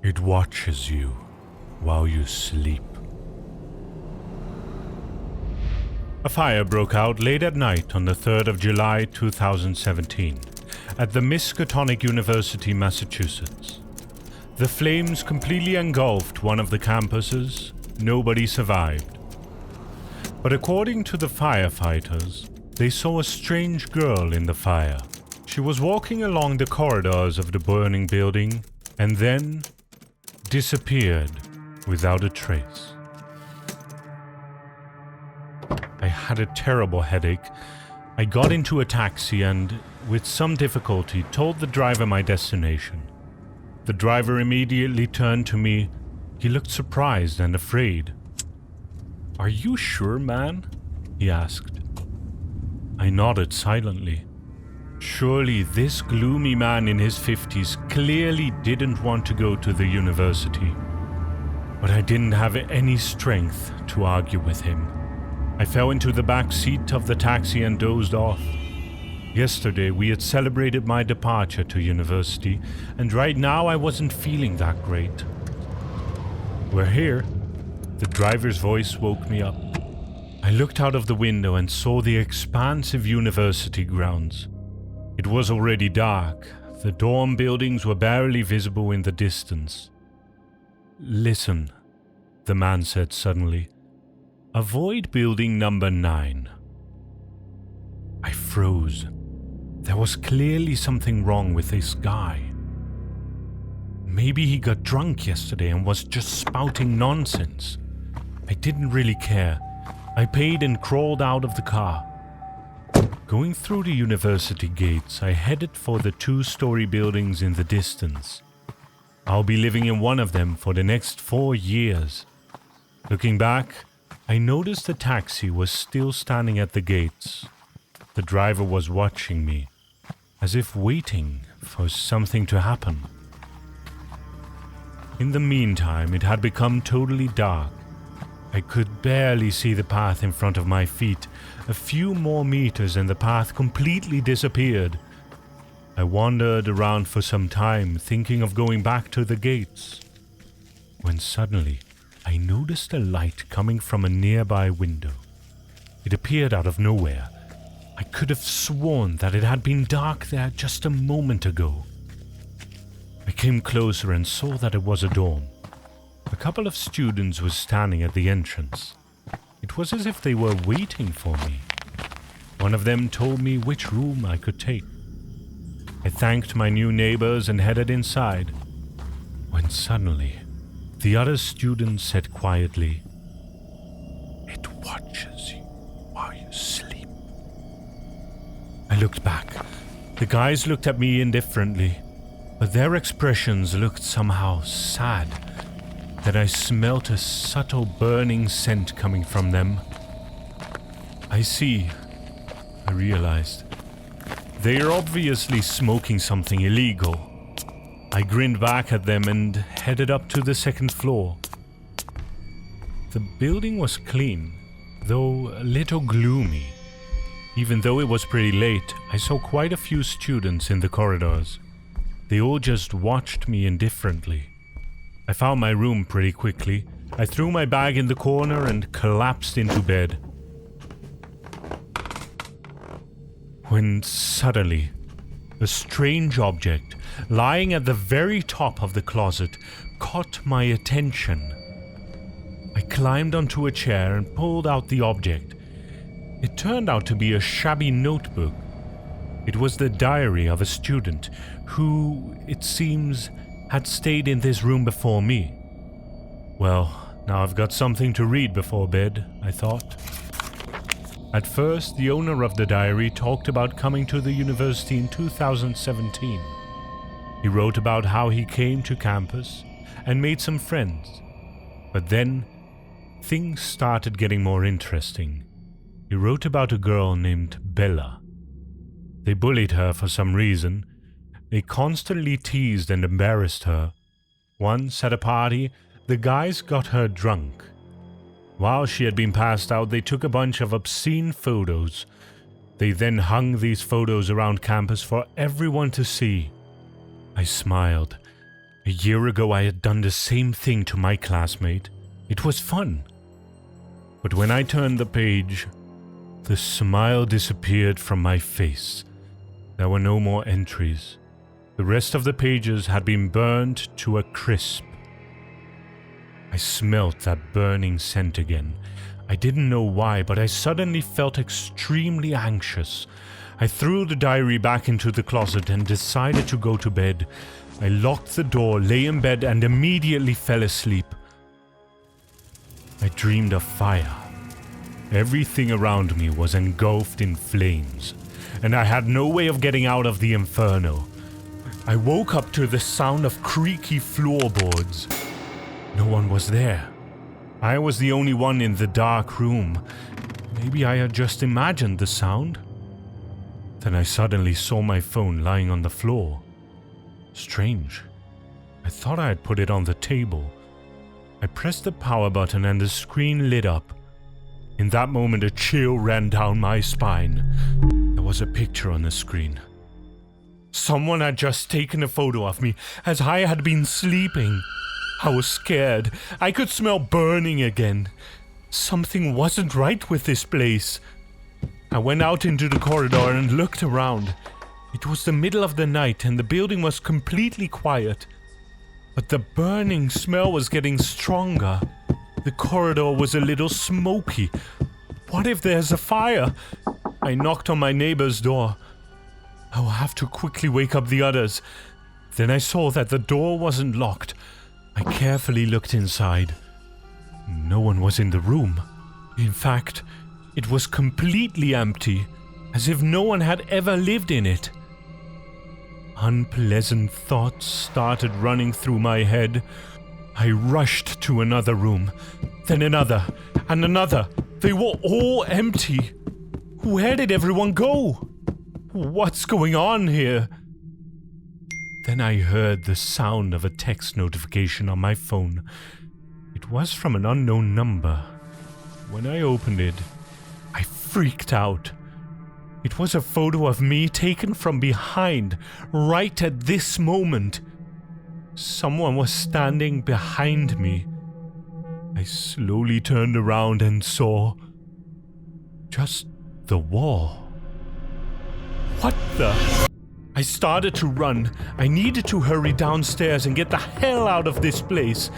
It watches you while you sleep. A fire broke out late at night on the 3rd of July 2017 at the Miskatonic University, Massachusetts. The flames completely engulfed one of the campuses. Nobody survived. But according to the firefighters, they saw a strange girl in the fire. She was walking along the corridors of the burning building and then disappeared without a trace. I had a terrible headache. I got into a taxi and, with some difficulty, told the driver my destination. The driver immediately turned to me. He looked surprised and afraid. "Are you sure, man?" he asked. I nodded silently. Surely this gloomy man in his 50s clearly didn't want to go to the university. But I didn't have any strength to argue with him. I fell into the back seat of the taxi and dozed off. Yesterday we had celebrated my departure to university, and right now I wasn't feeling that great. "We're here." The driver's voice woke me up. I looked out of the window and saw the expansive university grounds. It was already dark. The dorm buildings were barely visible in the distance. "Listen," the man said suddenly. "Avoid building number 9. I froze. There was clearly something wrong with this guy. Maybe he got drunk yesterday and was just spouting nonsense. I didn't really care. I paid and crawled out of the car. Going through the university gates, I headed for the 2-story buildings in the distance. I'll be living in one of them for the next 4 years. Looking back, I noticed the taxi was still standing at the gates. The driver was watching me, as if waiting for something to happen. In the meantime, it had become totally dark. I could barely see the path in front of my feet. A few more meters and the path completely disappeared. I wandered around for some time, thinking of going back to the gates, when suddenly I noticed a light coming from a nearby window. It appeared out of nowhere. I could have sworn that it had been dark there just a moment ago. I came closer and saw that it was a dorm. A couple of students were standing at the entrance. It was as if they were waiting for me. One of them told me which room I could take. I thanked my new neighbors and headed inside, when suddenly the other student said quietly, "It watches you while you sleep." I looked back. The guys looked at me indifferently, but their expressions looked somehow sad. Then I smelt a subtle burning scent coming from them. "I see," I realized. "They are obviously smoking something illegal." I grinned back at them and headed up to the 2nd floor. The building was clean, though a little gloomy. Even though it was pretty late, I saw quite a few students in the corridors. They all just watched me indifferently. I found my room pretty quickly. I threw my bag in the corner and collapsed into bed. When suddenly, a strange object lying at the very top of the closet caught my attention. I climbed onto a chair and pulled out the object. It turned out to be a shabby notebook. It was the diary of a student who, it seems, had stayed in this room before me. Well, now I've got something to read before bed, I thought. At first, the owner of the diary talked about coming to the university in 2017. He wrote about how he came to campus and made some friends. But then, things started getting more interesting. He wrote about a girl named Bella. They bullied her for some reason. They constantly teased and embarrassed her. Once at a party, the guys got her drunk. While she had been passed out, they took a bunch of obscene photos. They then hung these photos around campus for everyone to see. I smiled. A year ago I had done the same thing to my classmate. It was fun. But when I turned the page, the smile disappeared from my face. There were no more entries. The rest of the pages had been burned to a crisp. I smelt that burning scent again. I didn't know why, but I suddenly felt extremely anxious. I threw the diary back into the closet and decided to go to bed. I locked the door, lay in bed, and immediately fell asleep. I dreamed of fire. Everything around me was engulfed in flames, and I had no way of getting out of the inferno. I woke up to the sound of creaky floorboards. No one was there. I was the only one in the dark room. Maybe I had just imagined the sound. Then I suddenly saw my phone lying on the floor. Strange. I thought I had put it on the table. I pressed the power button and the screen lit up. In that moment, a chill ran down my spine. There was a picture on the screen. Someone had just taken a photo of me as I had been sleeping. I was scared. I could smell burning again. Something wasn't right with this place. I went out into the corridor and looked around. It was the middle of the night and the building was completely quiet. But the burning smell was getting stronger. The corridor was a little smoky. What if there's a fire? I knocked on my neighbor's door. I will have to quickly wake up the others. Then I saw that the door wasn't locked. I carefully looked inside. No one was in the room. In fact, it was completely empty, as if no one had ever lived in it. Unpleasant thoughts started running through my head. I rushed to another room, then another, and another. They were all empty. Where did everyone go? What's going on here? Then I heard the sound of a text notification on my phone. It was from an unknown number. When I opened it, I freaked out. It was a photo of me taken from behind, right at this moment. Someone was standing behind me. I slowly turned around and saw just the wall. What the? I started to run. I needed to hurry downstairs and get the hell out of this place.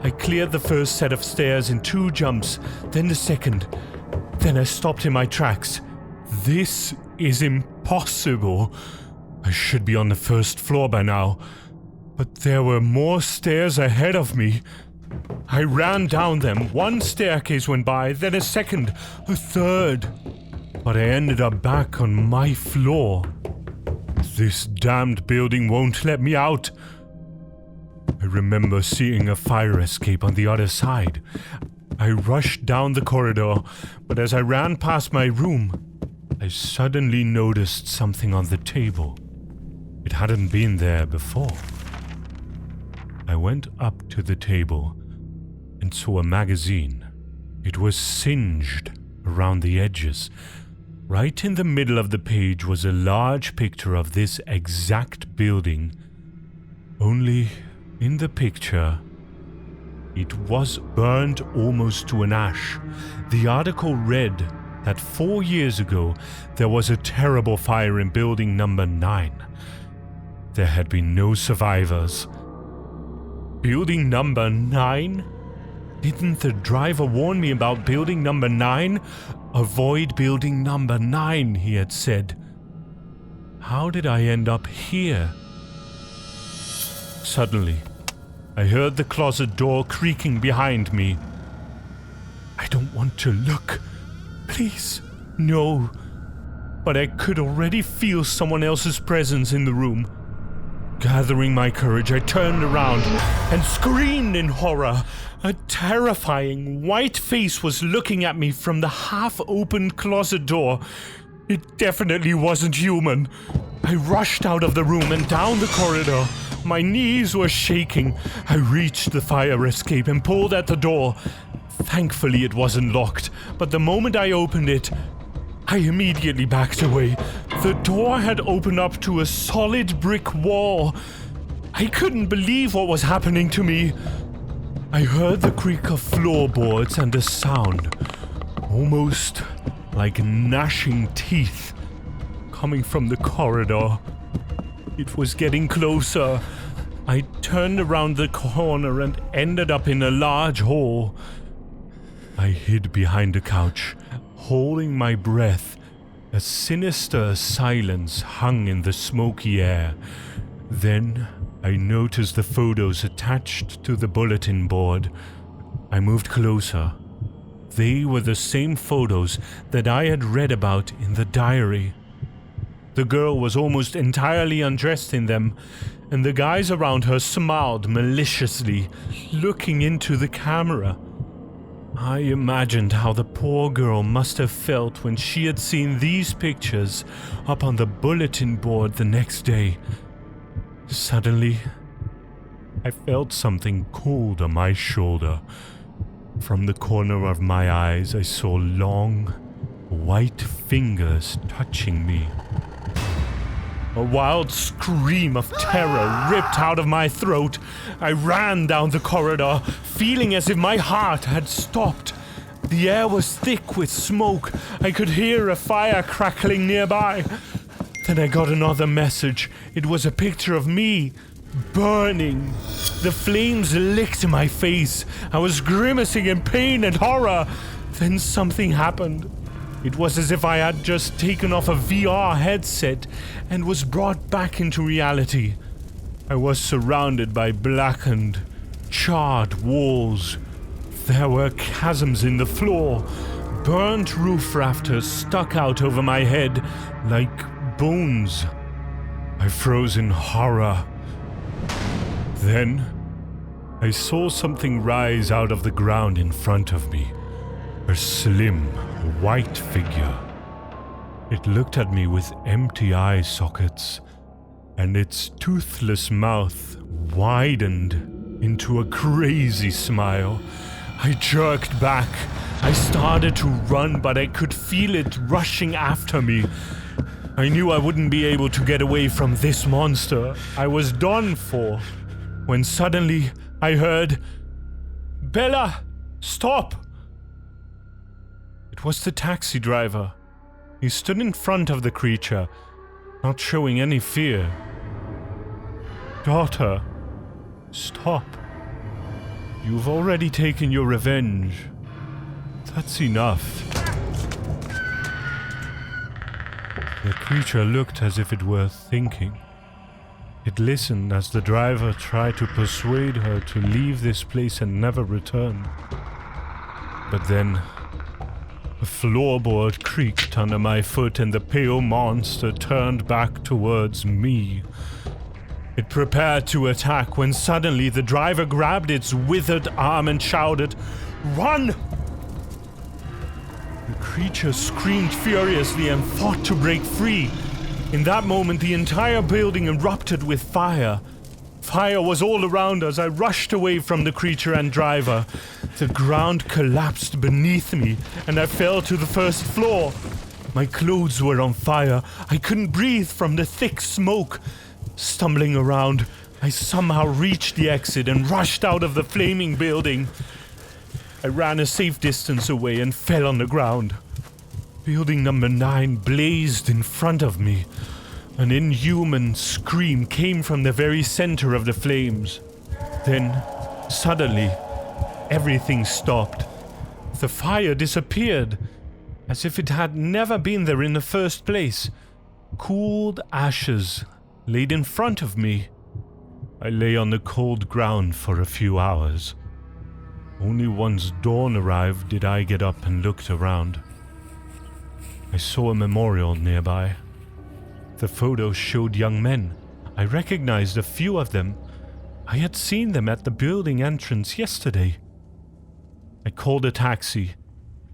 I cleared the first set of stairs in 2 jumps, then the second. Then I stopped in my tracks. This is impossible. I should be on the first floor by now. But there were more stairs ahead of me. I ran down them. 1 staircase went by, then a second, a third. But I ended up back on my floor. This damned building won't let me out. I remember seeing a fire escape on the other side. I rushed down the corridor, but as I ran past my room, I suddenly noticed something on the table. It hadn't been there before. I went up to the table and saw a magazine. It was singed around the edges. Right in the middle of the page was a large picture of this exact building. Only in the picture, it was burned almost to an ash. The article read that 4 years ago, there was a terrible fire in building number 9. There had been no survivors. Building number 9? Didn't the driver warn me about building number 9? Avoid building number 9, he had said. How did I end up here? Suddenly, I heard the closet door creaking behind me. I don't want to look. Please, no. But I could already feel someone else's presence in the room. Gathering my courage, I turned around and screamed in horror. A terrifying white face was looking at me from the half-opened closet door. It definitely wasn't human. I rushed out of the room and down the corridor. My knees were shaking. I reached the fire escape and pulled at the door. Thankfully, it wasn't locked, but the moment I opened it, I immediately backed away. The door had opened up to a solid brick wall. I couldn't believe what was happening to me. I heard the creak of floorboards and a sound, almost like gnashing teeth, coming from the corridor. It was getting closer. I turned around the corner and ended up in a large hall. I hid behind a couch, holding my breath. A sinister silence hung in the smoky air. Then I noticed the photos attached to the bulletin board. I moved closer. They were the same photos that I had read about in the diary. The girl was almost entirely undressed in them, and the guys around her smiled maliciously, looking into the camera. I imagined how the poor girl must have felt when she had seen these pictures up on the bulletin board the next day. Suddenly, I felt something cold on my shoulder. From the corner of my eyes, I saw long, white fingers touching me. A wild scream of terror ripped out of my throat. I ran down the corridor, feeling as if my heart had stopped. The air was thick with smoke. I could hear a fire crackling nearby. Then I got another message. It was a picture of me, burning. The flames licked my face. I was grimacing in pain and horror. Then something happened. It was as if I had just taken off a VR headset and was brought back into reality. I was surrounded by blackened, charred walls. There were chasms in the floor. Burnt roof rafters stuck out over my head like bones. I froze in horror. Then I saw something rise out of the ground in front of me. A slim, white figure. It looked at me with empty eye sockets, and its toothless mouth widened into a crazy smile. I jerked back. I started to run, but I could feel it rushing after me. I knew I wouldn't be able to get away from this monster. I was done for. When suddenly I heard, "Bella, stop!" It was the taxi driver. He stood in front of the creature, not showing any fear. "Daughter, stop. You've already taken your revenge. That's enough." The creature looked as if it were thinking. It listened as the driver tried to persuade her to leave this place and never return. But then a floorboard creaked under my foot and the pale monster turned back towards me. It prepared to attack when suddenly the driver grabbed its withered arm and shouted, "Run!" The creature screamed furiously and fought to break free. In that moment, the entire building erupted with fire. Fire was all around us. I rushed away from the creature and driver. The ground collapsed beneath me, and I fell to the first floor. My clothes were on fire. I couldn't breathe from the thick smoke. Stumbling around, I somehow reached the exit and rushed out of the flaming building. I ran a safe distance away and fell on the ground. Building number 9 blazed in front of me. An inhuman scream came from the very center of the flames. Then, suddenly, everything stopped. The fire disappeared, as if it had never been there in the first place. Cooled ashes laid in front of me. I lay on the cold ground for a few hours. Only once dawn arrived did I get up and looked around. I saw a memorial nearby. The photos showed young men. I recognized a few of them. I had seen them at the building entrance yesterday. I called a taxi,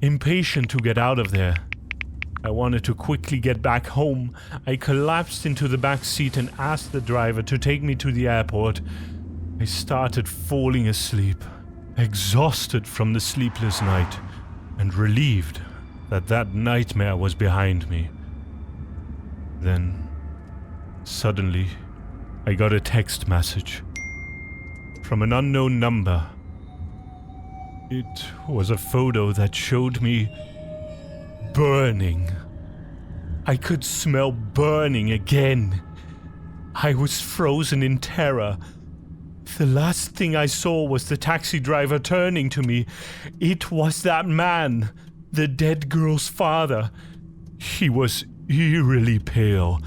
impatient to get out of there. I wanted to quickly get back home. I collapsed into the back seat and asked the driver to take me to the airport. I started falling asleep, exhausted from the sleepless night, and relieved that nightmare was behind me. Then, suddenly, I got a text message from an unknown number. It was a photo that showed me burning. I could smell burning again. I was frozen in terror. The last thing I saw was the taxi driver turning to me. It was that man, the dead girl's father. He was eerily pale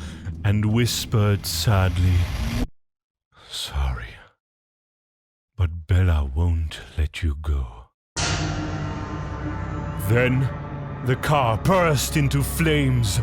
and whispered sadly, "Sorry, but Bella won't let you go." Then the car burst into flames.